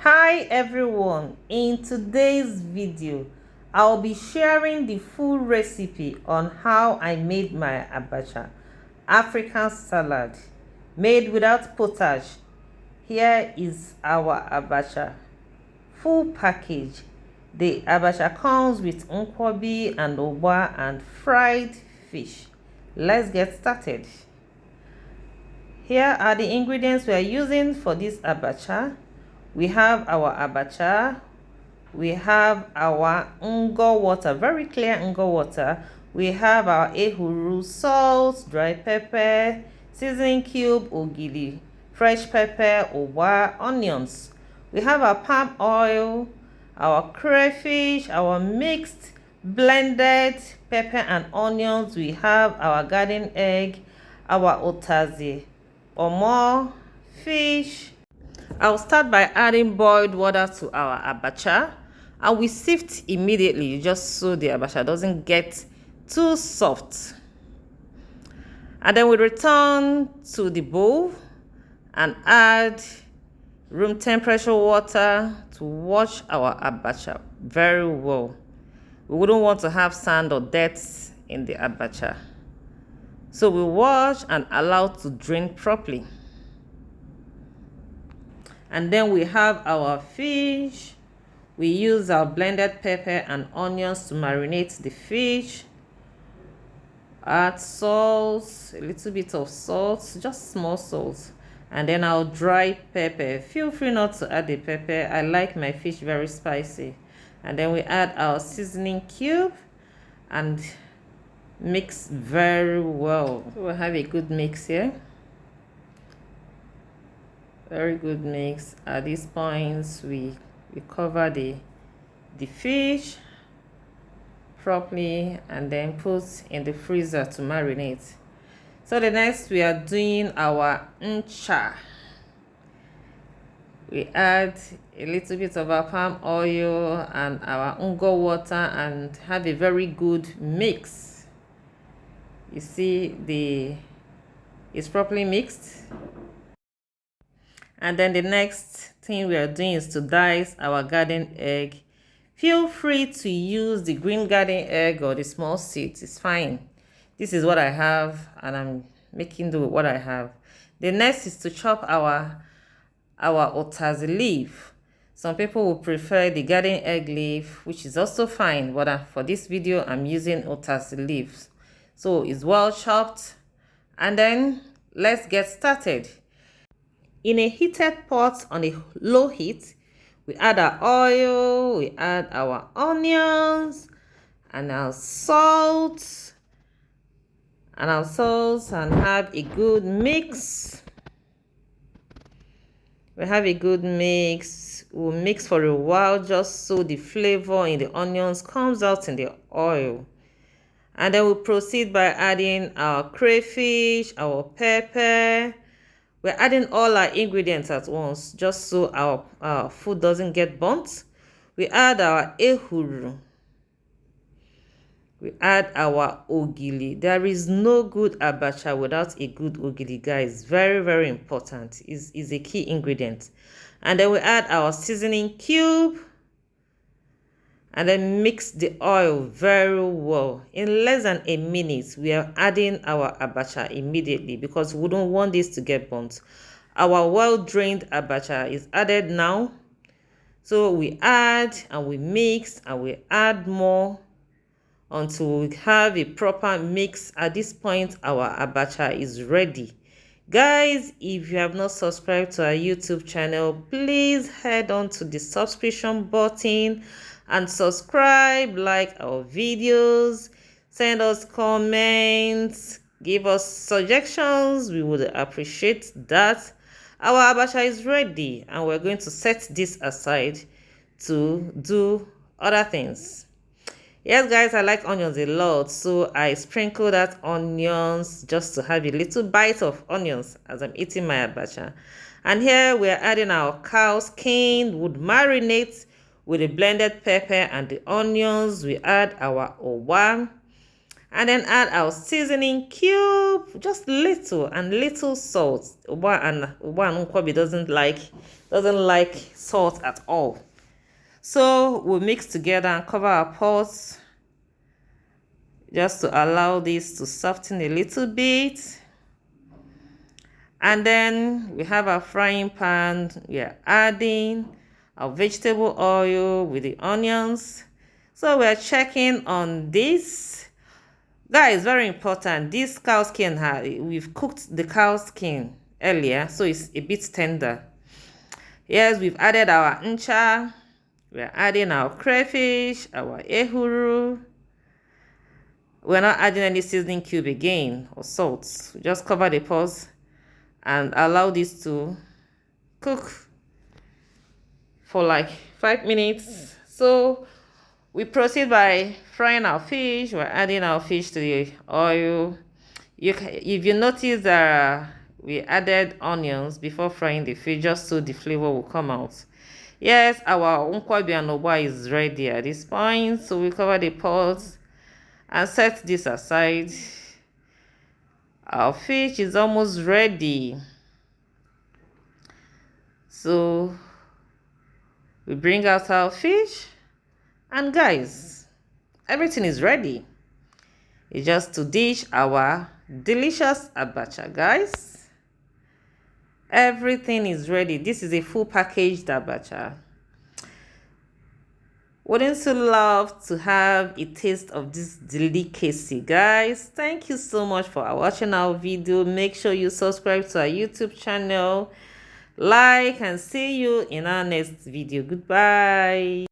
Hi everyone, in today's video I'll be sharing the full recipe on how I made my abacha African salad made without potash. Here is our abacha full package. The abacha comes with nkwobi and ugba and fried fish. Let's get started. Here are the ingredients we are using for this abacha. We have our abacha, we have our ngo water, very clear ngo water. We have our ehuru, salt, dry pepper, seasoning cube, ogili, fresh pepper, ugba, onions. We have our palm oil, our crayfish, our mixed blended pepper and onions. We have our garden egg, our utazi, omo, fish. I'll start by adding boiled water to our abacha, and we sift immediately just so the abacha doesn't get too soft. And then we return to the bowl and add room temperature water to wash our abacha very well. We wouldn't want to have sand or dirt in the abacha, so we wash and allow to drain properly. And then we have our fish. We use our blended pepper and onions to marinate the fish. Add salt, a little bit of salt, just small salt. And then our dry pepper. Feel free not to add the pepper. I like my fish very spicy. And then we add our seasoning cube and mix very well. So we'll have a good mix here. Very good mix. At these points we cover the fish properly and then put in the freezer to marinate. So the next we are doing our ncha. We add a little bit of our palm oil and our ngo water and have a very good mix. You see it's properly mixed. And then the next thing we are doing is to dice our garden egg. Feel free to use the green garden egg or the small seeds, it's fine. This is what I have and I'm making do with what I have. The next is to chop our utazi leaf. Some people will prefer the garden egg leaf, which is also fine, but for this video I'm using utazi leaves. So it's well chopped. And then let's get started. In a heated pot on a low heat, we add our oil, we add our onions and our salt and have a good mix. We have a good mix. We'll mix for a while just so the flavor in the onions comes out in the oil. And then we'll proceed by adding our crayfish, our pepper. We're adding all our ingredients at once just so our food doesn't get burnt. We add our ehuru. We add our ogili. There is no good abacha without a good ogili, guys. Very, very important. Is a key ingredient. And then we add our seasoning cube. And then mix the oil very well. In less than a minute, we are adding our abacha immediately because we don't want this to get burnt. Our well-drained abacha is added now. So we add and we mix and we add more until we have a proper mix. At this point, our abacha is ready. Guys, if you have not subscribed to our YouTube channel, please head on to the subscription button and subscribe, like our videos, send us comments, give us suggestions. We would appreciate that. Our abacha is ready and we're going to set this aside to do other things. Yes, guys, I like onions a lot, so I sprinkle that onions just to have a little bite of onions as I'm eating my abacha. And here we're adding our cow skin, would marinate with the blended pepper and the onions. We add our ugba and then add our seasoning cube, just little and little salt. Ugba and nkwobi doesn't like doesn't like salt at all. So we'll mix together and cover our pots just to allow this to soften a little bit. And then we have our frying pan. We are adding our vegetable oil with the onions. So we are checking on this. Guys, very important. This cow skin, we've cooked the cow skin earlier, so it's a bit tender. Yes, we've added our ncha. We're adding our crayfish, our ehuru. We're not adding any seasoning cube again or salt. We just cover the pots and allow this to cook for like 5 minutes. So we proceed by frying our fish. We're adding our fish to the oil. If you notice that we added onions before frying the fish, just so the flavor will come out. Yes, our nkwobi and Ugba is ready at this point. So we cover the pots and set this aside. Our fish is almost ready. So we bring out our fish, and guys, everything is ready. It's just to dish our delicious abacha, guys. Everything is ready. This is a full packaged abacha. Wouldn't you love to have a taste of this delicacy, guys? Thank you so much for watching our video. Make sure you subscribe to our YouTube channel, like, and see you in our next video. Goodbye.